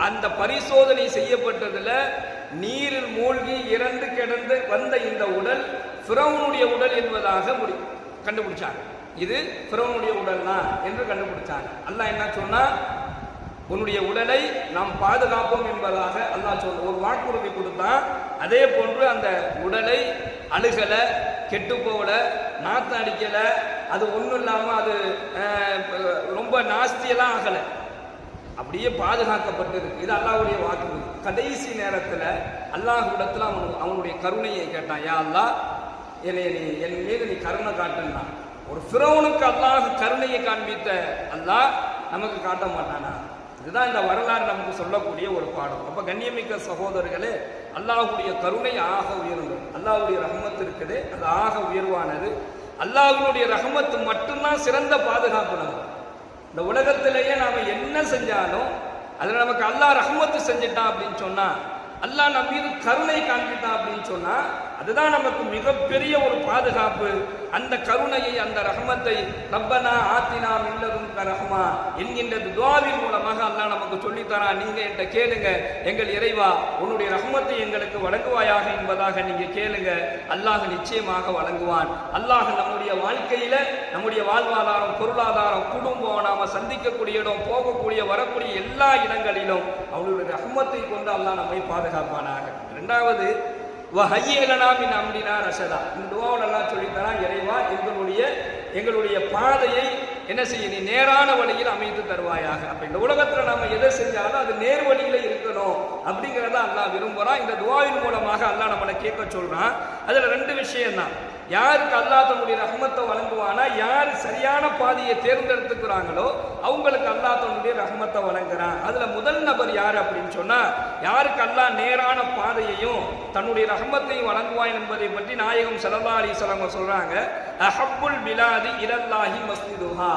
அந்த பரிசோதனை செய்யப்பட்டதுல நீரில் மூழ்கி இறந்து கிடந்து வந்த இந்த உடல் ஃபிரௌனுடைய உடல் என்பதாக கண்டுபிடிச்சாங்க. இது ஃபிரௌனுடைய உடல் தான் என்று கண்டுபிடிச்சாங்க. அல்லாஹ் என்ன சொன்னா, உன்னுடைய உடலை நாம் பாதுகாப்போம் என்பதாக அல்லாஹ் சொல்ல ஒரு வாக்குறுதி கொடுத்தான். அதே போன்று அந்த உடலை அழுகல, கெட்டு போகல, நாத்தம் அடிக்கல, அது ஒன்றும் இல்லாமல் அது ரொம்ப நாஸ்தியெல்லாம் ஆகலை, அப்படியே பாதுகாக்கப்பட்டிருக்கு. இது அல்லாஹ்வுடைய வாக்குறுதி. கடைசி நேரத்தில் அல்லாஹ்விடத்தில் அவனுடைய கருணையை கேட்டான். யா அல்லாஹ், என் மீது நீ கருணை காட்டுன்னா. ஒரு ஃபிரௌனுக்கு அல்லாஹ் கருணையை காண்பித்த அல்லாஹ் நமக்கு காட்ட மாட்டானா? இதுதான் இந்த வரலாறு நமக்கு சொல்லக்கூடிய ஒரு பாடம். அப்ப கண்ணியமிக்க சகோதரர்களே, அல்லாஹ்வுடைய கருணை ஆக உயர்ந்தது. அல்லாஹ்வுடைய ரஹ்மத் இருக்குது, அது ஆக உயர்வானது. அல்லாஹ்வுடைய ரஹ்மத் மட்டும்தான் சிறந்த பாதுகாப்பு. நம்ம இந்த உலகத்திலேயே நாம என்ன செஞ்சாலும் அதுல நமக்கு அல்லாஹ் ரஹ்மத்து செஞ்சிட்டான் அப்படின்னு சொன்னா, அல்லாஹ் நம்ம மீது கருணை காண்பிட்டான் அப்படின்னு சொன்னா, அதுதான் நமக்கு மிகப்பெரிய ஒரு பாதுகாப்பு. அந்த கருணையை, அந்த ரஹ்மத்தை ரப்பனா ஆத்தினா மின் லதுன்க ரஹ்மா என்கின்ற துஆவின் மூலமாக அல்லாஹ் நமக்கு சொல்லித்தரான். நீங்க என்கிட்ட கேளுங்க, எங்கள் இறைவா உன்னுடைய ரஹ்மத்தை எங்களுக்கு வழங்குவாயாக என்பதாக நீங்க கேளுங்க, அல்லாஹ் நிச்சயமாக வழங்குவான். அல்லாஹ் நம்முடைய வாழ்க்கையில, நம்முடைய வாழ்வாதாரம், பொருளாதாரம், குடும்பம், நாம சந்திக்கக்கூடிய இடம், போகக்கூடிய வரக்கூடிய எல்லா இடங்களிலும் அவனுடைய ரஹ்மத்தை கொண்டு அல்லாஹ் நம்மை பாதுகாப்பானாக. இரண்டாவது, வஹய்யிலனாமின் அம்ரினா ரஷதா. இந்த துஆவில் அல்லாஹ் சொல்லித்தரான், இறைவா எங்களுடைய பாதையை என்ன செய்ய நீ நேரான வழியில் அமைத்து தருவாயாக. அப்ப இந்த உலகத்துல நாம எதை செஞ்சாலும் அது நேர் வழியில இருக்கணும் அப்படிங்கிறத அல்லாஹ் விரும்புறான். இந்த துஆவின் மூலமாக அல்லாஹ் நம்மளை கேட்க சொல்றான். அதுல ரெண்டு விஷயம் தான். யாருக்கு அல்லாஹ் தன்னுடைய ரஹ்மத்தை வழங்குவானா, யார் சரியான பாதையை தேர்ந்தெடுத்துக்கிறாங்களோ அவங்களுக்கு அல்லாஹ் தன்னுடைய ரஹ்மத்தை வழங்குறான். அதுல முதல் நபர் யார் அப்படின்னு சொன்னா, யாருக்கு அல்லாஹ் நேரான பாதையையும் தன்னுடைய ரஹ்மத்தையும் வழங்குவான் என்பதை பற்றி நாயகம் ஸல்லல்லாஹு அலைஹி வஸல்லம் சொல்றாங்க. அஹப்புல் பிலாதி இலல்லாஹி மஸ்ஜிதுஹா.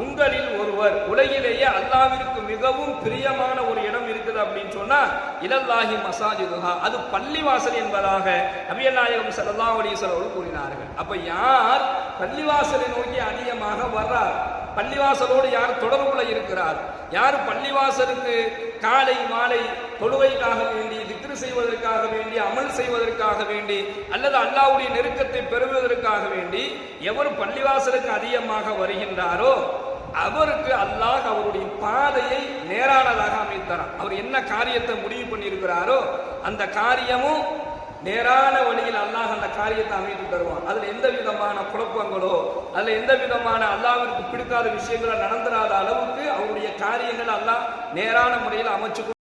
உங்களில் ஒருவர், உலகிலேயே அல்லாஹ்விற்கு மிகவும் பிரியமான ஒரு இடம் இருக்குது அப்படின்னு சொன்னா இலல்லாஹி மஸாஜிதுஹா, அது பள்ளிவாசல் என்பதாக நபிகள் நாயகம் ஸல்லல்லாஹு அலைஹி வஸல்லம் கூறினார்கள். அப்ப யார் பள்ளிவாசலை நோக்கி அதிகமாக வர்றார், பள்ளிவாசலோடு யார் தொடர்புல இருக்கிறார், யார் பள்ளிவாசலுக்கு காலை மாலை தொழுகைக்காக வேண்டி, திக்ரு செய்வதற்காக வேண்டி, அமல் செய்வதற்காக வேண்டி, அல்லது அல்லாஹ்வுடைய நெருக்கத்தை பெறுவதற்காக வேண்டி எவர் பள்ளிவாசலுக்கு அதிகமாக வருகின்றாரோ அவருக்கு அல்லாஹ் அவருடைய பாதையை நேரானதாக அமைத்தாராம். அவர் என்ன காரியத்தை முடிவு பண்ணியிருக்கிறாரோ அந்த காரியமும் நேரான வழியில் அல்லாஹ் அந்த காரியத்தை அமைத்து தருவான். அதுல எந்த விதமான குழப்பங்களோ, அதுல எந்த விதமான அல்லாஹ்விற்கு பிடிக்காத விஷயங்களோ நடந்துராத அளவுக்கு அவருடைய காரியங்கள் அல்லாஹ் நேரான முறையில் அமைச்சு